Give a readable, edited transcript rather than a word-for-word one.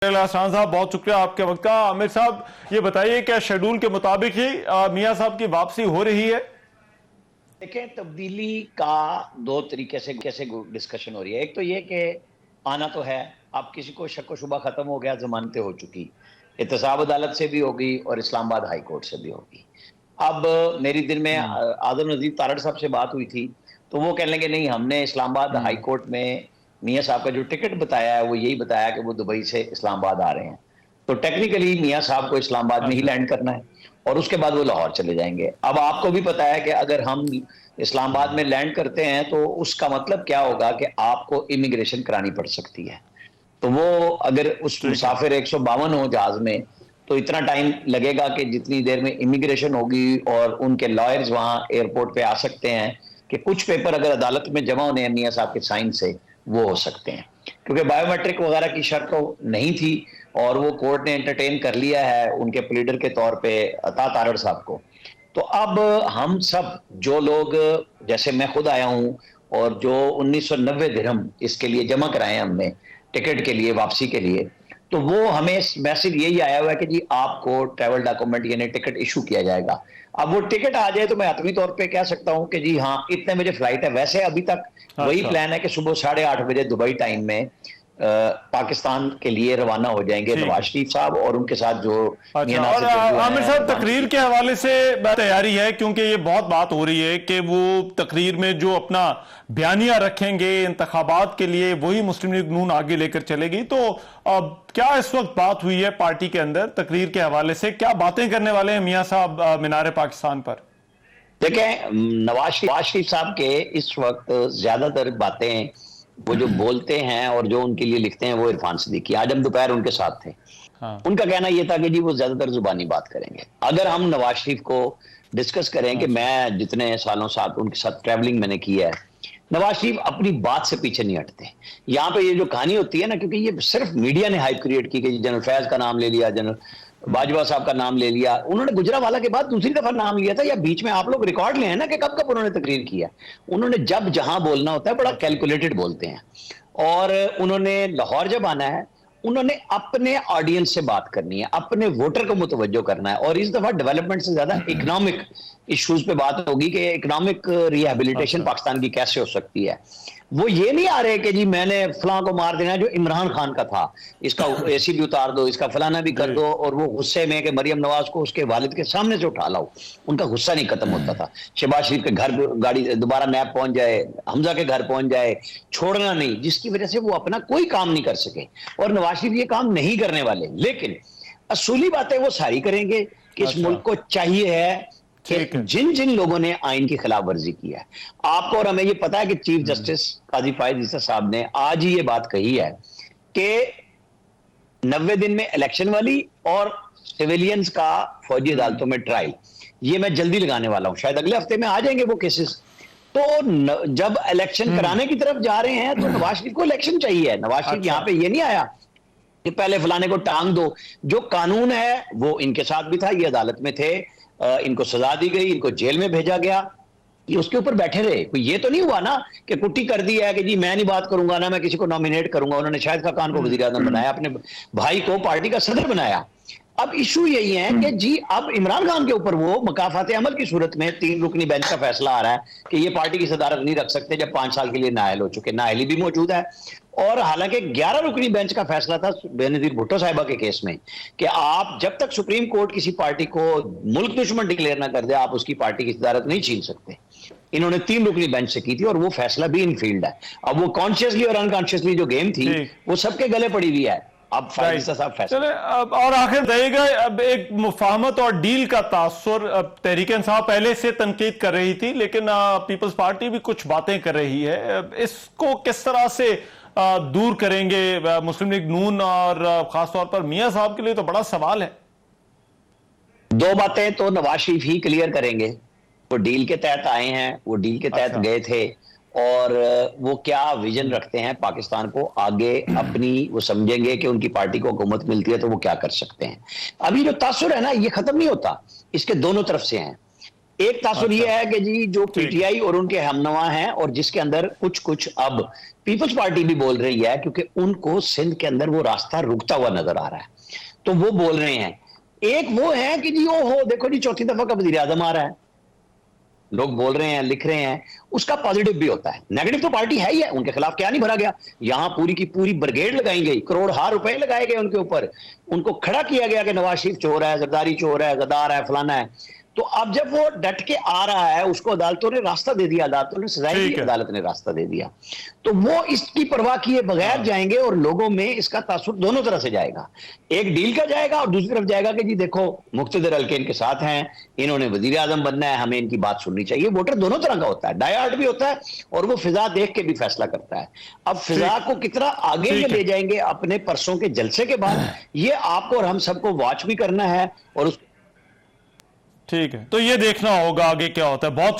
शान साहब, बहुत शुक्रिया आपके वक्त का। आमिर साहब, ये बताइए क्या शेड्यूल के मुताबिक ही मियां साहब की वापसी हो रही है? देखें, तब्दीली का दो तरीके से कैसे डिस्कशन हो रही है। एक तो ये कि आना तो है, अब किसी को शक व शुबा खत्म हो गया, जमानतें हो चुकी, एहतसाब अदालत से भी होगी और इस्लामाबाद हाई कोर्ट से भी होगी। अब मेरी दिन में आदम नजीर तारड़ साहब से बात हुई थी, तो वो कहने लगे नहीं, हमने इस्लामाबाद हाई कोर्ट में मियां साहब का जो टिकट बताया है वो यही बताया कि वो दुबई से इस्लामाबाद आ रहे हैं। तो टेक्निकली मियां साहब को इस्लामाबाद में ही लैंड करना है और उसके बाद वो लाहौर चले जाएंगे। अब आपको भी पता है कि अगर हम इस्लामाबाद में लैंड करते हैं तो उसका मतलब क्या होगा कि आपको इमिग्रेशन करानी पड़ सकती है। तो वो अगर उस मुसाफिर 152 हो जहाज में, तो इतना टाइम लगेगा कि जितनी देर में इमिग्रेशन होगी और उनके लॉयर्स वहां एयरपोर्ट पे आ सकते हैं कि कुछ पेपर अगर अदालत में जमा होने हैं मियां साहब के साइन से, वो हो सकते हैं। क्योंकि बायोमेट्रिक वगैरह की शर्त तो नहीं थी और वो कोर्ट ने एंटरटेन कर लिया है उनके प्लीडर के तौर पे अता तारड़ साहब को। तो अब हम सब जो लोग, जैसे मैं खुद आया हूं और जो 1990 दिरहम इसके लिए जमा कराए हैं हमने टिकट के लिए, वापसी के लिए, तो वो हमें मैसेज यही आया हुआ है कि जी आपको ट्रैवल डॉक्यूमेंट यानी टिकट इशू किया जाएगा। अब वो टिकट आ जाए तो मैं आत्मी तौर पे कह सकता हूं कि जी हाँ, इतने बजे फ्लाइट है। वैसे अभी तक वही प्लान है कि सुबह 8:30 बजे दुबई टाइम में पाकिस्तान के लिए रवाना हो जाएंगे नवाज शरीफ साहब और उनके साथ जो अच्छा। और आमिर साहब, तकरीर के हवाले से तैयारी है? क्योंकि ये बहुत बात हो रही है कि वो तकरीर में जो अपना बयानिया रखेंगे इंतखाबात के लिए, वही मुस्लिम लीग नून आगे लेकर चलेगी। तो अब क्या इस वक्त बात हुई है पार्टी के अंदर तकरीर के हवाले से? क्या बातें करने वाले हैं मियां साहब मीनार पाकिस्तान पर? देखें, नवाज शरीफ साहब के इस वक्त ज्यादातर बातें वो जो बोलते हैं और जो उनके लिए लिखते हैं वो इरफान सिद्दीकी। आज हम दोपहर उनके साथ थे। हाँ। उनका कहना यह था कि जी वो ज्यादातर जुबानी बात करेंगे। अगर हम नवाज शरीफ को डिस्कस करें कि मैं जितने सालों साथ उनके साथ ट्रैवलिंग मैंने किया है, नवाज शरीफ अपनी बात से पीछे नहीं हटते। यहाँ पे ये जो कहानी होती है ना, क्योंकि ये सिर्फ मीडिया ने हाइप क्रिएट की कि जनरल फैज का नाम ले लिया, जनरल बाजवा साहब का नाम ले लिया, उन्होंने गुजरावाला के बाद दूसरी दफा नाम लिया था, या बीच में आप लोग रिकॉर्ड ले हैं ना कि कब कब उन्होंने तकरीर किया। उन्होंने जब जहां बोलना होता है बड़ा कैलकुलेटेड बोलते हैं। और उन्होंने लाहौर जब आना है, उन्होंने अपने ऑडियंस से बात करनी है, अपने वोटर को मुतवज्जो करना है। और इस दफा डेवलपमेंट से ज्यादा इकोनॉमिक इश्यूज पे बात होगी कि इकोनॉमिक रिहेबिलिटेशन पाकिस्तान की कैसे हो सकती है। वो ये नहीं आ रहे कि जी मैंने फलां को मार देना, जो इमरान खान का था, इसका एसी भी उतार दो, इसका फलाना भी कर दो, और वो गुस्से में कि मरियम नवाज को उसके वालिद के सामने से उठा लाओ। उनका गुस्सा नहीं खत्म होता था। शहबाज शरीफ के घर गाड़ी दोबारा नैब पहुंच जाए, हमजा के घर पहुंच जाए, छोड़ना नहीं, जिसकी वजह से वो अपना कोई काम नहीं कर सके। और नवाज शरीफ ये काम नहीं करने वाले, लेकिन असूली बातें वो सारी करेंगे कि इस मुल्क को चाहिए है कि जिन जिन लोगों ने आइन की खिलाफ वर्जी की है। आपको और हमें ये पता है कि चीफ जस्टिस काजी फायद ईसा साहब ने आज ही ये बात कही है कि 90 दिन में इलेक्शन वाली और सिविलियंस का फौजी अदालतों में ट्रायल, ये मैं जल्दी लगाने वाला हूं, शायद अगले हफ्ते में आ जाएंगे वो केसेस। तो जब इलेक्शन कराने की तरफ जा रहे हैं तो नवाज शरीफ को इलेक्शन चाहिए। नवाज शरीफ यहाँ पे ये नहीं आया कि पहले फलाने को टांग दो। जो कानून है वो इनके साथ भी था, ये अदालत में थे, इनको सजा दी गई, इनको जेल में भेजा गया, ये उसके ऊपर बैठे रहे। कोई ये तो नहीं हुआ ना कि कुट्टी कर दी है कि जी मैं नहीं बात करूंगा ना मैं किसी को नॉमिनेट करूंगा। उन्होंने शाहिद खान को वजीर आजम बनाया, अपने भाई को पार्टी का सदर बनाया। अब इशू यही है कि जी अब इमरान खान के ऊपर वो मकाफात अमल की सूरत में 3 रुकनी बेंच का फैसला आ रहा है कि ये पार्टी की सदारत नहीं रख सकते जब 5 साल के लिए नाअहल हो चुके। नाअहली भी मौजूद है। और हालांकि 11 रुकनी बेंच का फैसला था बेनजीर भुट्टो साहिबा के केस में कि आप जब तक सुप्रीम कोर्ट किसी पार्टी को मुल्क दुश्मन डिक्लेयर ना कर दे, आप उसकी पार्टी की सदारत नहीं छीन सकते। इन्होंने 3 रुकनी बेंच से की थी और वो फैसला भी इनफील्ड है। अब वो कॉन्शियसली और अनकॉन्शियसली जो गेम थी वो सबके गले पड़ी हुई है। अब साहब चले और आखिर रहेगा, अब एक मुफाहमत और डील का तासुर तहरीक इंसाफ पहले से तनकीद कर रही थी, लेकिन पीपल्स पार्टी भी कुछ बातें कर रही है। इसको किस तरह से दूर करेंगे मुस्लिम लीग नून, और खासतौर पर मियां साहब के लिए तो बड़ा सवाल है। 2 बातें तो नवाज शरीफ ही क्लियर करेंगे। वो डील के तहत आए हैं, वो डील के तहत गए थे, और वो क्या विजन रखते हैं पाकिस्तान को आगे अपनी, वो समझेंगे कि उनकी पार्टी को हुकूमत मिलती है तो वो क्या कर सकते हैं। अभी जो तासुर है ना, ये खत्म नहीं होता, इसके दोनों तरफ से हैं। एक तासुर अच्छा। ये है कि जी जो पीटीआई और उनके हमनवा हैं, और जिसके अंदर कुछ कुछ अब पीपल्स पार्टी भी बोल रही है, क्योंकि उनको सिंध के अंदर वो रास्ता रुकता हुआ नजर आ रहा है, तो वो बोल रहे हैं। एक वो है कि जी ओहो देखो जी, चौथी दफा का वजीर आजम आ रहा है, लोग बोल रहे हैं, लिख रहे हैं, उसका पॉजिटिव भी होता है। नेगेटिव तो पार्टी है ही है, उनके खिलाफ क्या नहीं भरा गया, यहां पूरी की पूरी ब्रिगेड लगाई गई, करोड़ हार रुपए लगाए गए उनके ऊपर, उनको खड़ा किया गया कि नवाज शरीफ चोर है, जरदारी चोर है, गद्दार है, फलाना है। तो अब जब वो डट के आ रहा है, उसको अदालतों ने रास्ता दे दिया, अदालतों ने सजाएं दी, अदालत ने रास्ता दे दिया, तो वो इसकी परवाह किए बगैर जाएंगे, और लोगों में इसका तासुर दोनों तरह से जाएगा। एक डील का जाएगा, और दूसरी तरफ जाएगा कि जी देखो मुक्तदर हल्के इनके साथ हैं, इन्होंने वजीर आजम बनना है, हमें इनकी बात सुननी चाहिए। वोटर दोनों तरह का होता है, डायहार्ड भी होता है, और वो फिजा देख के भी फैसला करता है। अब फिजा को कितना आगे ये ले जाएंगे अपने परसों के जलसे के बाद, ये आपको और हम सबको वॉच भी करना है, और ठीक है, तो ये देखना होगा आगे क्या होता है। बहुत